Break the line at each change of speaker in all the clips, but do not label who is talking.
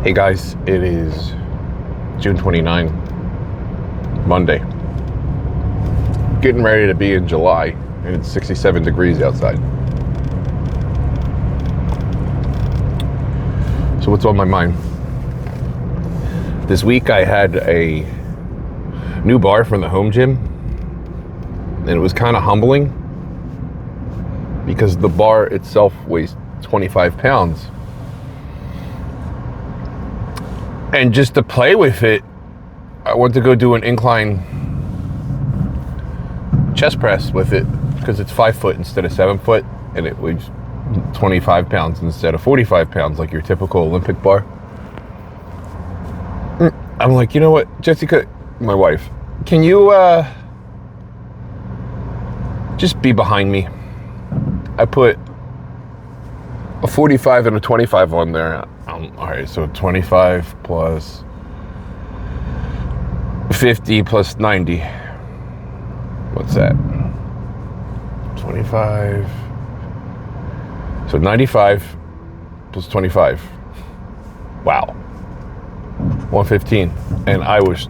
Hey guys, it is June 29, Monday. Getting ready to be in July, and it's 67 degrees outside. So what's on my mind? This week I had a new bar from the home gym, and it was kind of humbling because the bar itself weighs 25 pounds. And just to play with it, I went to go do an incline chest press with it because it's 5 foot instead of 7 foot, and it weighs 25 pounds instead of 45 pounds like your typical Olympic bar. I'm like, you know what, Jessica, my wife, can you just be behind me? I put a 45 and a 25 on there. All right, so 25 plus 50 plus 90. What's that? 25. So 95 plus 25. Wow. 115. And I was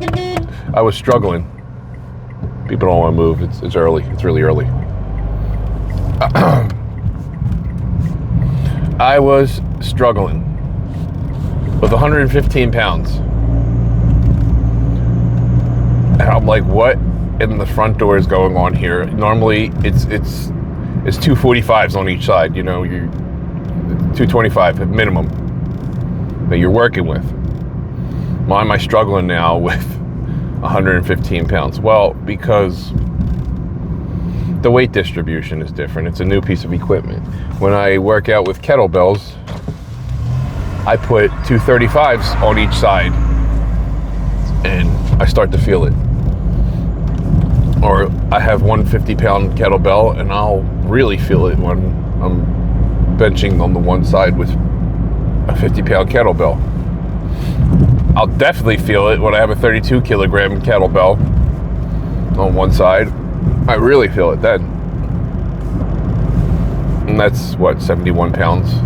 struggling. People don't want to move. It's early. It's really early. I was struggling with 115 pounds. And I'm like, what in the front door is going on here? Normally it's 245s on each side, you know, you're 225 at minimum that you're working with. Why am I struggling now with 115 pounds? Well, because the weight distribution is different. It's a new piece of equipment. When I work out with kettlebells, I put 235s on each side and I start to feel it. Or I have 150-pound kettlebell and I'll really feel it when I'm benching on the one side with a 50-pound kettlebell. I'll definitely feel it when I have a 32-kilogram kettlebell on one side. I really feel it then. And that's, what, 71 pounds?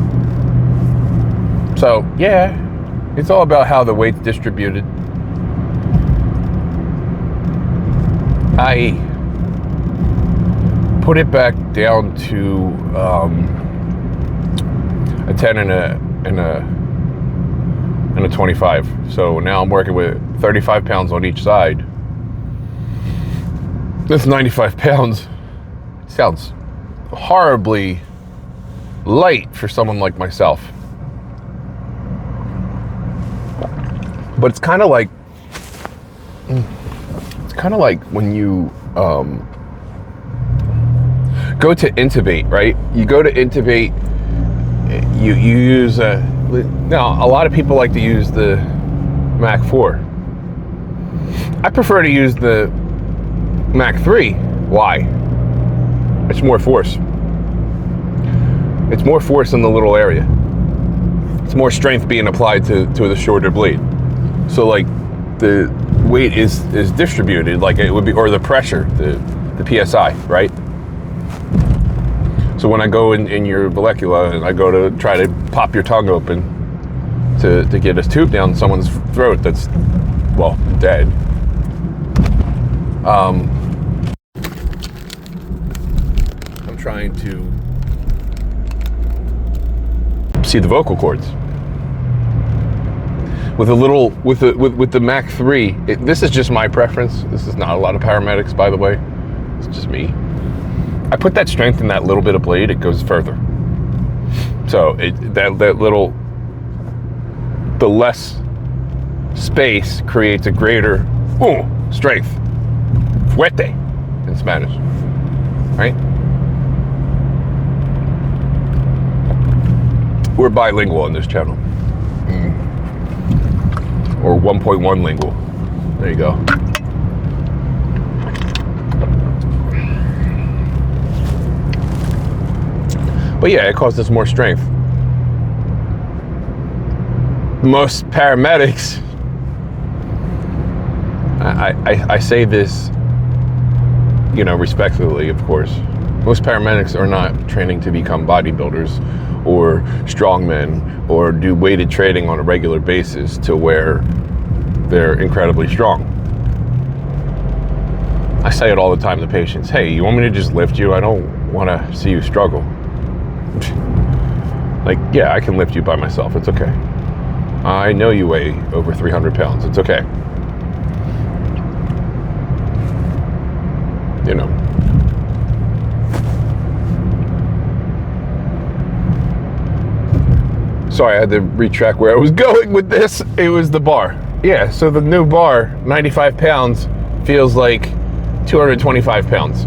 So, yeah, it's all about how the weight's distributed. I put it back down to a 10 and a 25. So now I'm working with 35 pounds on each side. That's 95 pounds. Sounds horribly light for someone like myself. But it's kind of like when you go to intubate, right? You go to intubate, you use now a lot of people like to use the Mach 4. I prefer to use the Mach 3. Why? It's more force. It's more force in the little area. It's more strength being applied to the shorter blade. So like the weight is distributed like it would be, or the pressure, the PSI, right? So when I go in your vallecula and I go to try to pop your tongue open to get this tube down someone's throat that's, well, dead. I'm trying to see the vocal cords. With the Mach 3, this is just my preference. This is not a lot of paramedics, by the way. It's just me. I put that strength in that little bit of blade, it goes further. So the less space creates a greater strength. Fuerte in Spanish, right? We're bilingual on this channel. Or 1.1 lingual. There you go. But yeah, it causes more strength. Most paramedics, I say this, you know, respectfully, of course. Most paramedics are not training to become bodybuilders or strongmen or do weighted training on a regular basis to where they're incredibly strong. I say it all the time to patients, hey, you want me to just lift you? I don't want to see you struggle. Like, yeah, I can lift you by myself. It's okay. I know you weigh over 300 pounds. It's okay. You know. Sorry, I had to retrack where I was going with this. It was the bar. Yeah, so the new bar, 95 pounds, feels like 225 pounds.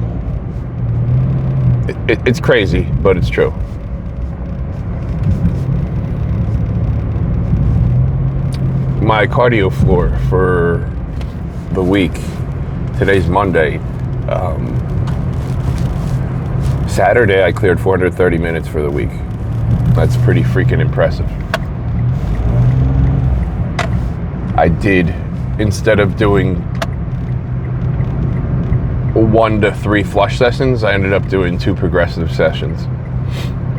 It's crazy, but it's true. My cardio floor for the week, today's Monday, Saturday I cleared 430 minutes for the week. That's pretty freaking impressive. I did, instead of doing 1 to 3 flush sessions, I ended up doing 2 progressive sessions.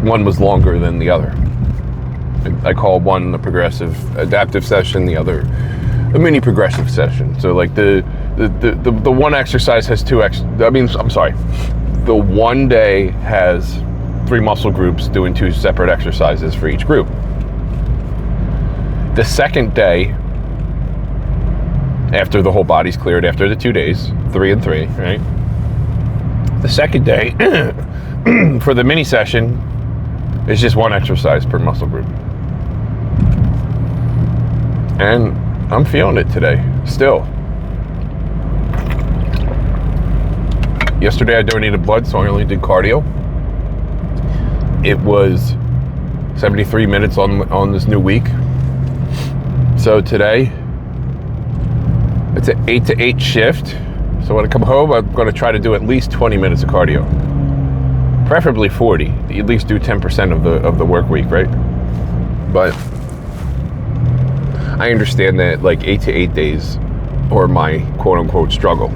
One was longer than the other. I call one the progressive adaptive session, the other a mini progressive session. So like the one exercise has the one day has 3 muscle groups doing 2 separate exercises for each group. The second day, after the whole body's cleared, after the 2 days, 3 and 3, right? The second day for the mini session is just 1 exercise per muscle group. And I'm feeling it today, still. Yesterday I donated blood, so I only did cardio. It was 73 minutes on this new week. So today, it's an 8 to 8 shift. So when I come home, I'm going to try to do at least 20 minutes of cardio. Preferably 40. At least do 10% of the work week, right? But I understand that like 8 to 8 days or my quote unquote struggle,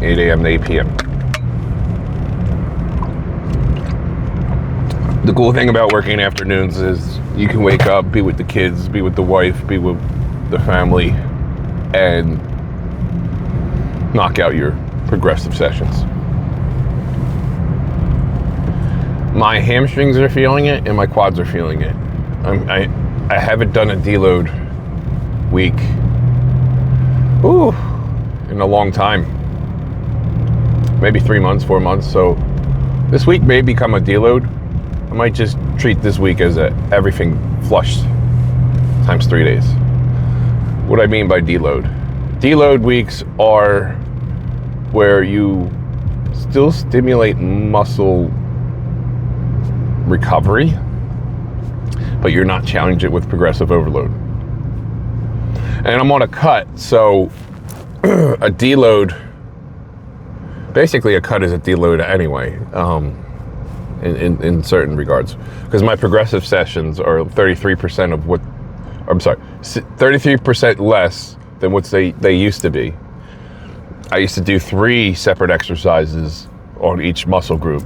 8 a.m. to 8 p.m. The cool thing about working afternoons is you can wake up, be with the kids, be with the wife, be with the family, and knock out your progressive sessions. My hamstrings are feeling it and my quads are feeling it. I haven't done a deload week in a long time, maybe 3 months, 4 months. So this week may become a deload. I might just treat this week as everything flushed times 3 days. What I mean by deload. Deload weeks are where you still stimulate muscle recovery, but you're not challenging it with progressive overload. And I'm on a cut, so a deload, basically a cut is a deload anyway, in certain regards, because my progressive sessions are 33% of what, I'm sorry, 33% less than what they used to be. I used to do 3 separate exercises on each muscle group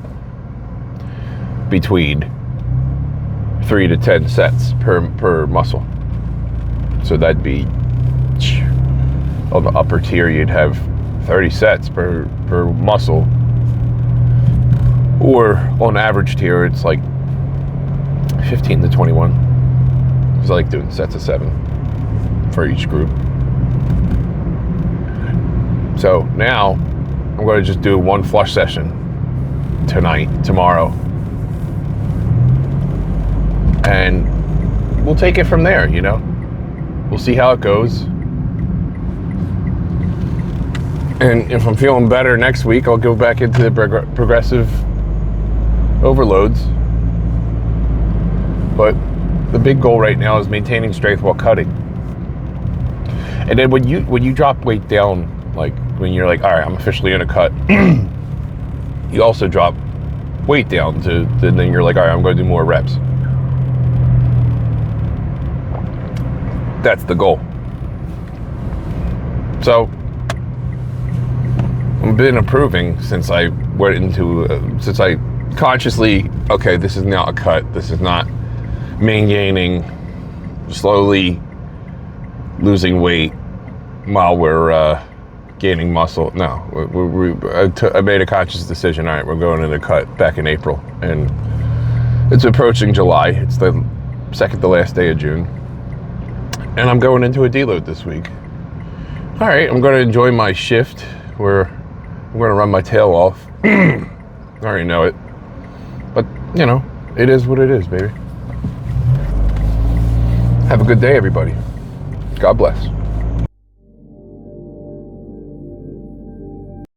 between 3 to 10 sets per muscle. So that'd be, on the upper tier, you'd have 30 sets per muscle. Or on average tier, it's like 15 to 21. Because I like doing sets of 7 for each group. So now I'm going to just do 1 flush session tonight, tomorrow. And we'll take it from there, you know? We'll see how it goes. And if I'm feeling better next week, I'll go back into the progressive overloads. But the big goal right now is maintaining strength while cutting. And then when you drop weight down, like when you're like, all right, I'm officially gonna cut, you also drop weight down to then you're like, all right, I'm gonna do more reps. That's the goal. So I've been improving since I went into since I consciously, okay, this is not a cut. This is not maintaining, slowly losing weight while we're gaining muscle. No, I made a conscious decision. All right, we're going to the cut back in April, and it's approaching July. It's the second to last day of June, and I'm going into a deload this week. All right, I'm going to enjoy my shift where I'm going to run my tail off. I already know it, but you know, it is what it is, baby. Have a good day, everybody. God bless.